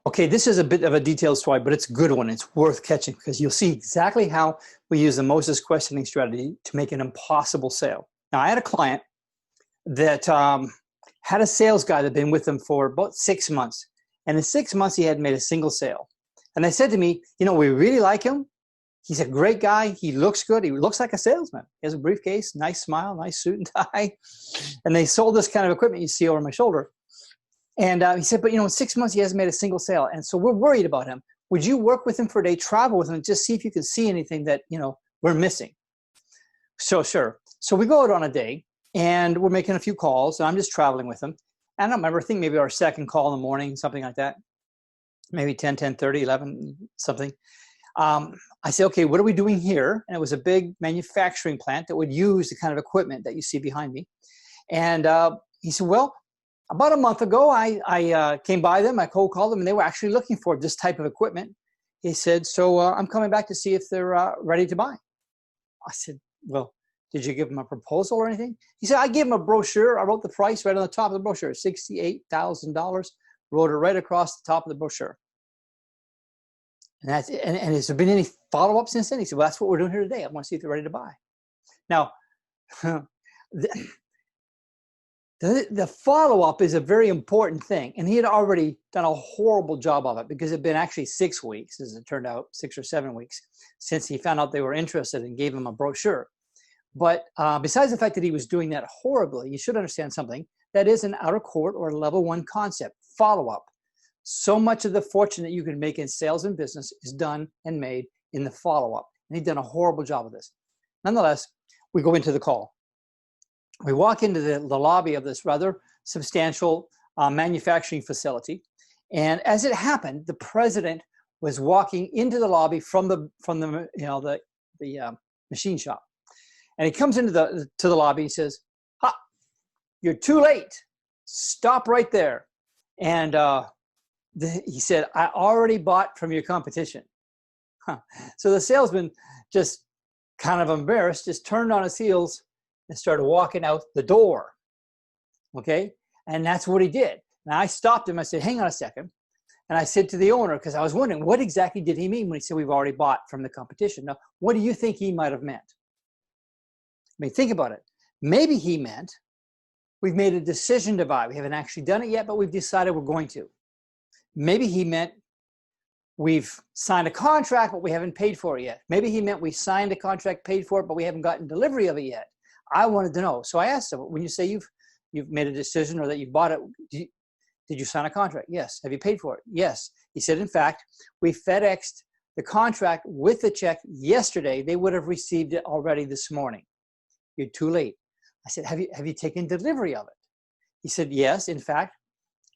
Okay, this is a bit of a detailed story, but it's a good one. It's worth catching because you'll see exactly how we use the Moses questioning strategy to make an impossible sale. Now, I had a client that had a sales guy that had been with them for about 6 months. And in 6 months, he hadn't made a single sale. And they said to me, we really like him. He's a great guy. He looks good. He looks like a salesman. He has a briefcase, nice smile, nice suit and tie. And they sold this kind of equipment you see over my shoulder. And he said, but in 6 months, he hasn't made a single sale. And so we're worried about him. Would you work with him for a day, travel with him, and just see if you can see anything that, we're missing? So sure. So we go out on a day and we're making a few calls and I'm just traveling with him. I don't remember, I think maybe our second call in the morning, something like that. Maybe 10, 10:30, 11, something. I said, okay, what are we doing here? And it was a big manufacturing plant that would use the kind of equipment that you see behind me. And he said, well, about a month ago, I came by them, I cold called them, and they were actually looking for this type of equipment. He said, so I'm coming back to see if they're ready to buy. I said, well, did you give them a proposal or anything? He said, I gave them a brochure. I wrote the price right on the top of the brochure, $68,000, wrote it right across the top of the brochure. And has there been any follow-up since then? He said, well, that's what we're doing here today. I want to see if they're ready to buy. Now, the follow-up is a very important thing. And he had already done a horrible job of it because it had been actually 6 weeks, as it turned out, 6 or 7 weeks, since he found out they were interested and gave him a brochure. But besides the fact that he was doing that horribly, you should understand something. That is an outer court or level 1 concept, follow-up. So much of the fortune that you can make in sales and business is done and made in the follow-up. And he'd done a horrible job of this. Nonetheless, we go into the call. We walk into the lobby of this rather substantial manufacturing facility. And as it happened, the president was walking into the lobby from the machine shop. And he comes into the lobby and says, ha, you're too late. Stop right there. And he said, I already bought from your competition. So the salesman, just kind of embarrassed, just turned on his heels and started walking out the door. Okay? And that's what he did. Now I stopped him. I said, hang on a second. And I said to the owner, because I was wondering, what exactly did he mean when he said we've already bought from the competition? Now, what do you think he might have meant? I mean, think about it. Maybe he meant we've made a decision to buy. We haven't actually done it yet, but we've decided we're going to. Maybe he meant we've signed a contract, but we haven't paid for it yet. Maybe he meant we signed a contract, paid for it, but we haven't gotten delivery of it yet. I wanted to know. So I asked him, when you say you've made a decision or that you bought it, did you sign a contract? Yes. Have you paid for it? Yes. He said, in fact, we FedExed the contract with the check yesterday. They would have received it already this morning. You're too late. I said, have you taken delivery of it? He said, yes. In fact,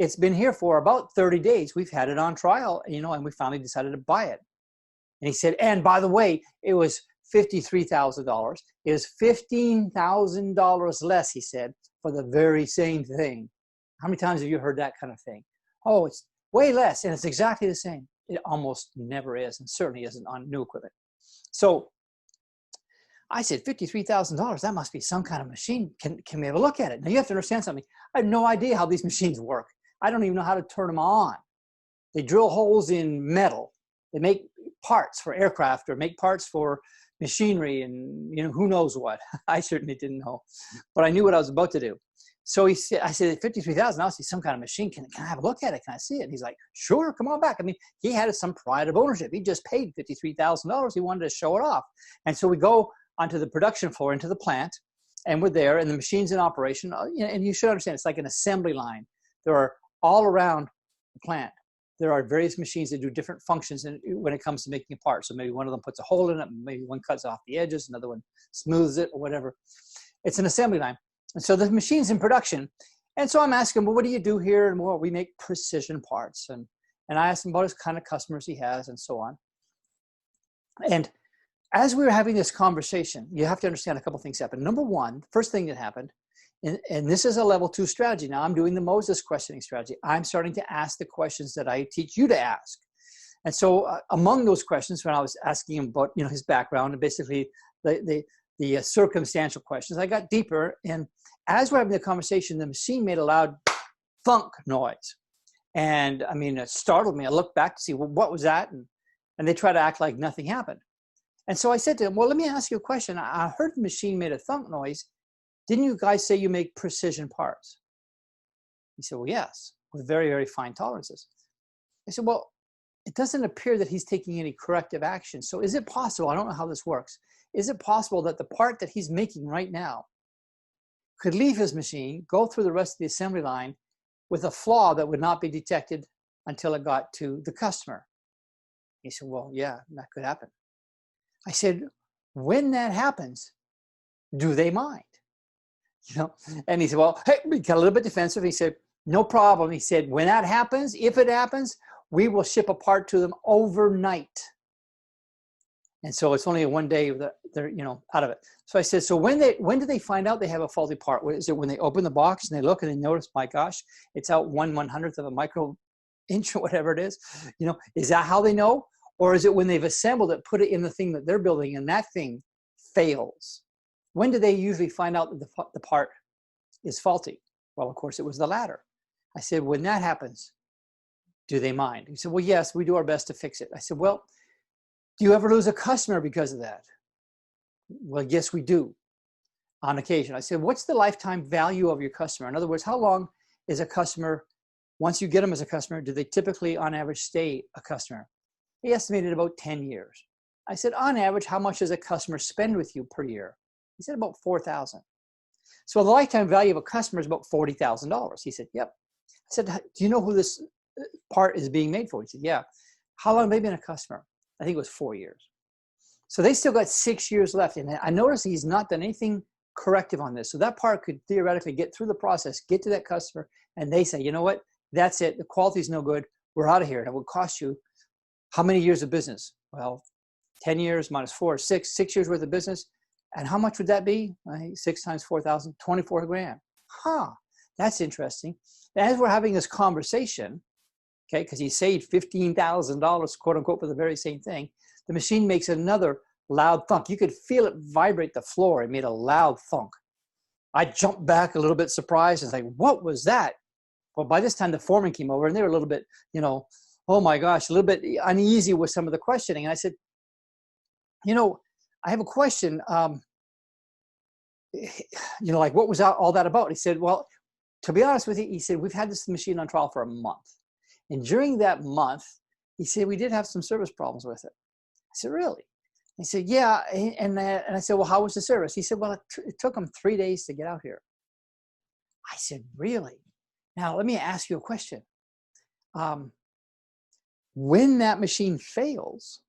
it's been here for about 30 days. We've had it on trial, and we finally decided to buy it. And he said, and by the way, it was $53,000. It was $15,000 less, he said, for the very same thing. How many times have you heard that kind of thing? Oh, it's way less, and it's exactly the same. It almost never is, and certainly isn't on new equipment. So I said, $53,000, that must be some kind of machine. Can we have a look at it? Now, you have to understand something. I have no idea how these machines work. I don't even know how to turn them on. They drill holes in metal. They make parts for aircraft or make parts for machinery and who knows what. I certainly didn't know, but I knew what I was about to do. So I said, $53,000, I'll see some kind of machine. Can I have a look at it? Can I see it? And he's like, sure, come on back. I mean, he had some pride of ownership. He just paid $53,000. He wanted to show it off. And so we go onto the production floor, into the plant, and we're there, and the machine's in operation. And you should understand, it's like an assembly line. There are all around the plant. There are various machines that do different functions when it comes to making a part. So maybe one of them puts a hole in it, maybe one cuts off the edges, another one smooths it, or whatever. It's an assembly line. And so the machine's in production. And so I'm asking him, well, what do you do here? And well, we make precision parts. And I asked him about his kind of customers he has and so on. And as we were having this conversation, you have to understand a couple things happened. Number one, first thing that happened, and this is a level 2 strategy. Now I'm doing the Moses questioning strategy. I'm starting to ask the questions that I teach you to ask. And so among those questions, when I was asking him about his background and basically the circumstantial questions, I got deeper. And as we're having the conversation, the machine made a loud thunk noise. And I mean, it startled me. I looked back to see, well, what was that? And they try to act like nothing happened. And so I said to him, well, let me ask you a question. I heard the machine made a thunk noise. Didn't you guys say you make precision parts? He said, well, yes, with very, very fine tolerances. I said, well, it doesn't appear that he's taking any corrective action. So is it possible, I don't know how this works, is it possible that the part that he's making right now could leave his machine, go through the rest of the assembly line with a flaw that would not be detected until it got to the customer? He said, well, yeah, that could happen. I said, when that happens, do they mind? And he said, well, hey, we got a little bit defensive. He said, no problem. He said, when that happens, if it happens, we will ship a part to them overnight. And so it's only a 1 day that they're, out of it. So I said, so when do they find out they have a faulty part? Is it when they open the box and they look and they notice, my gosh, it's out 1/100th of a micro inch or whatever it is? Is that how they know? Or is it when they've assembled it, put it in the thing that they're building and that thing fails? When do they usually find out that the part is faulty? Well, of course, it was the latter. I said, when that happens, do they mind? He said, well, yes, we do our best to fix it. I said, well, do you ever lose a customer because of that? Well, yes, we do on occasion. I said, what's the lifetime value of your customer? In other words, how long is a customer, once you get them as a customer, do they typically on average stay a customer? He estimated about 10 years. I said, on average, how much does a customer spend with you per year? He said, about $4,000. So the lifetime value of a customer is about $40,000. He said, yep. I said, do you know who this part is being made for? He said, yeah. How long have they been a customer? I think it was 4 years. So they still got 6 years left. And I noticed he's not done anything corrective on this. So that part could theoretically get through the process, get to that customer, and they say, you know what? That's it. The quality is no good. We're out of here. And it would cost you how many years of business? Well, 10 years minus 4, 6 years worth of business. And how much would that be? 6 times 4,000, 24 grand. That's interesting. As we're having this conversation, okay, because he saved $15,000, quote unquote, for the very same thing, the machine makes another loud thunk. You could feel it vibrate the floor. It made a loud thunk. I jumped back a little bit surprised and was like, what was that? Well, by this time the foreman came over and they were a little bit, oh my gosh, a little bit uneasy with some of the questioning. And I said, I have a question. Like, what was all that about? He said, well, to be honest with you, he said, we've had this machine on trial for a month. And during that month, he said, we did have some service problems with it. I said, really? He said, yeah. And I said, well, how was the service? He said, well, it took them 3 days to get out here. I said, really? Now, let me ask you a question. When that machine fails,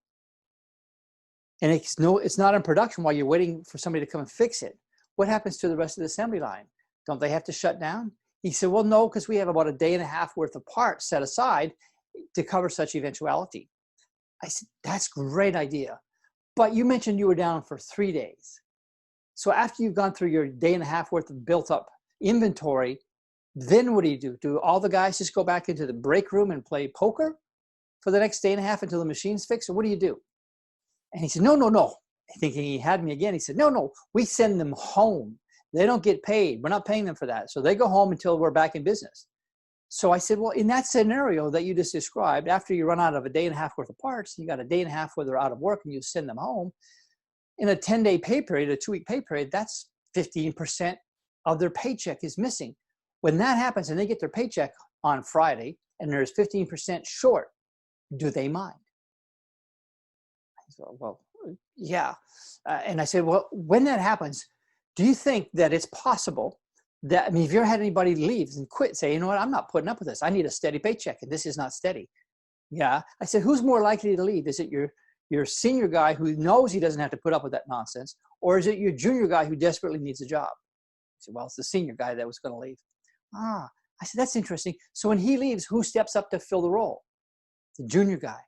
and it's not in production while you're waiting for somebody to come and fix it, what happens to the rest of the assembly line? Don't they have to shut down? He said, well, no, because we have about a day and a half worth of parts set aside to cover such eventuality. I said, that's a great idea. But you mentioned you were down for 3 days. So after you've gone through your day and a half worth of built up inventory, then what do? Do all the guys just go back into the break room and play poker for the next day and a half until the machine's fixed? Or what do? And he said, no. Thinking he had me again. He said, no, we send them home. They don't get paid. We're not paying them for that. So they go home until we're back in business. So I said, well, in that scenario that you just described, after you run out of a day and a half worth of parts, you got a day and a half where they're out of work and you send them home, in a 10-day pay period, a 2-week pay period, that's 15% of their paycheck is missing. When that happens and they get their paycheck on Friday and there's 15% short, do they mind? I said, well, yeah. And I said, well, when that happens, do you think that it's possible that, if you ever had anybody leave and quit, say, you know what, I'm not putting up with this. I need a steady paycheck and this is not steady. Yeah. I said, who's more likely to leave? Is it your senior guy who knows he doesn't have to put up with that nonsense? Or is it your junior guy who desperately needs a job? I said, well, it's the senior guy that was going to leave. I said, that's interesting. So when he leaves, who steps up to fill the role? The junior guy.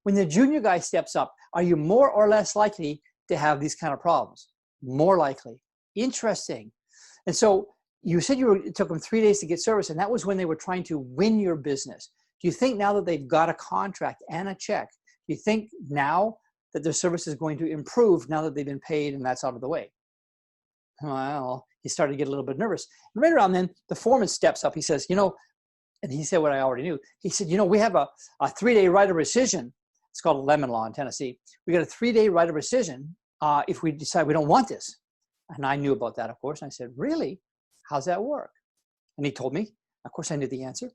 When the junior guy steps up, are you more or less likely to have these kind of problems? More likely. Interesting. And so you said it took them 3 days to get service, and that was when they were trying to win your business. Do you think now that they've got a contract and a check, do you think now that their service is going to improve now that they've been paid and that's out of the way? Well, he started to get a little bit nervous. And right around then, the foreman steps up. He says, And he said what I already knew. He said, we have a 3-day right of rescission. It's called a lemon law in Tennessee. We got a 3-day right of rescission if we decide we don't want this. And I knew about that, of course. And I said, really? How's that work? And he told me. Of course, I knew the answer.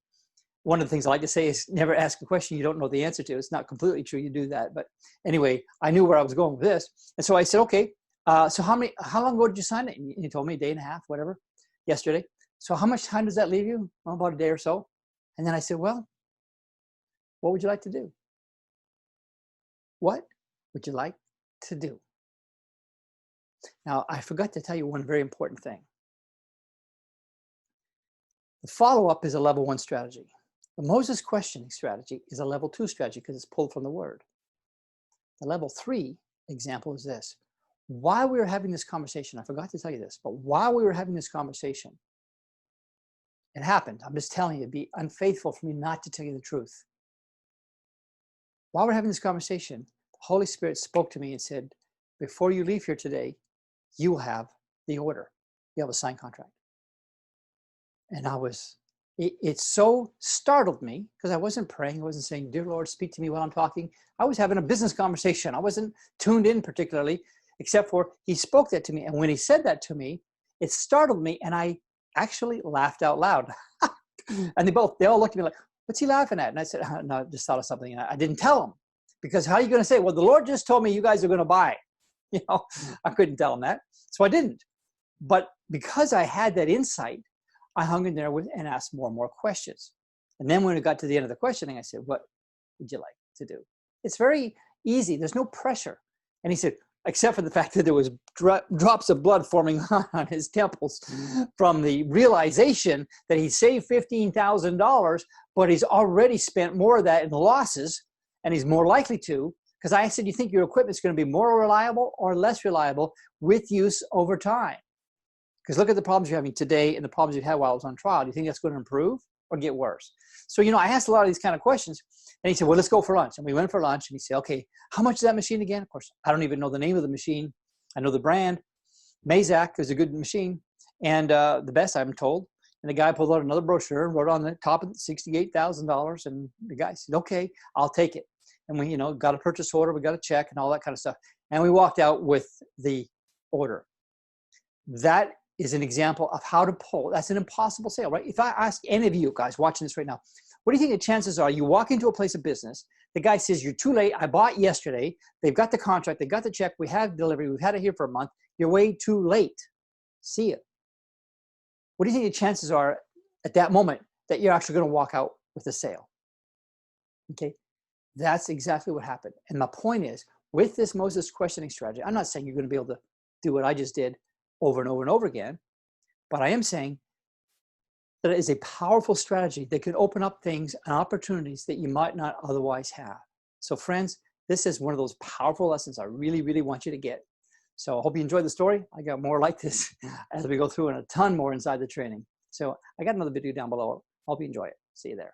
One of the things I like to say is never ask a question you don't know the answer to. It's not completely true. You do that. But anyway, I knew where I was going with this. And so I said, okay, so how long ago did you sign it? And he told me a day and a half, whatever, yesterday. So how much time does that leave you? Well, about a day or so. And then I said, well, what would you like to do? What would you like to do? Now, I forgot to tell you one very important thing. The follow-up is a level 1 strategy. The Moses questioning strategy is a level 2 strategy because it's pulled from the word. The level 3 example is this. While we were having this conversation, I forgot to tell you this, but while we were having this conversation, it happened. I'm just telling you, it'd be unfaithful for me not to tell you the truth. While we're having this conversation, the Holy Spirit spoke to me and said, before you leave here today, you will have the order. You have a signed contract. And it so startled me because I wasn't praying. I wasn't saying, dear Lord, speak to me while I'm talking. I was having a business conversation. I wasn't tuned in particularly, except for he spoke that to me. And when he said that to me, it startled me. And I actually laughed out loud. And they all looked at me like, what's he laughing at? And I said, no, I just thought of something. And I didn't tell them because how are you going to say, well, the Lord just told me you guys are going to buy. I couldn't tell them that. So I didn't. But because I had that insight, I hung in there and asked more and more questions. And then when it got to the end of the questioning, I said, what would you like to do? It's very easy. There's no pressure. And he said, except for the fact that there was drops of blood forming on his temples from the realization that he saved $15,000, but he's already spent more of that in losses, and he's more likely to. Because I said, you think your equipment's going to be more reliable or less reliable with use over time? Because look at the problems you're having today and the problems you had while I was on trial. Do you think that's going to improve or get worse? So, I asked a lot of these kind of questions. And he said, well, let's go for lunch. And we went for lunch. And he said, okay, how much is that machine again? Of course, I don't even know the name of the machine. I know the brand. Mazak is a good machine. And the best, I'm told. And the guy pulled out another brochure and wrote on the top of it $68,000. And the guy said, okay, I'll take it. And we, got a purchase order. We got a check and all that kind of stuff. And we walked out with the order. That is an example of how to pull. That's an impossible sale, right? If I ask any of you guys watching this right now, what do you think the chances are you walk into a place of business, the guy says, you're too late, I bought yesterday, they've got the contract, they got the check, we have delivery, we've had it here for a month, you're way too late. See it. What do you think the chances are at that moment that you're actually going to walk out with a sale? Okay, that's exactly what happened. And my point is, with this Moses questioning strategy, I'm not saying you're going to be able to do what I just did over and over and over again. But I am saying that it is a powerful strategy that can open up things and opportunities that you might not otherwise have. So friends, this is one of those powerful lessons I really, really want you to get. So I hope you enjoyed the story. I got more like this as we go through and a ton more inside the training. So I got another video down below. Hope you enjoy it. See you there.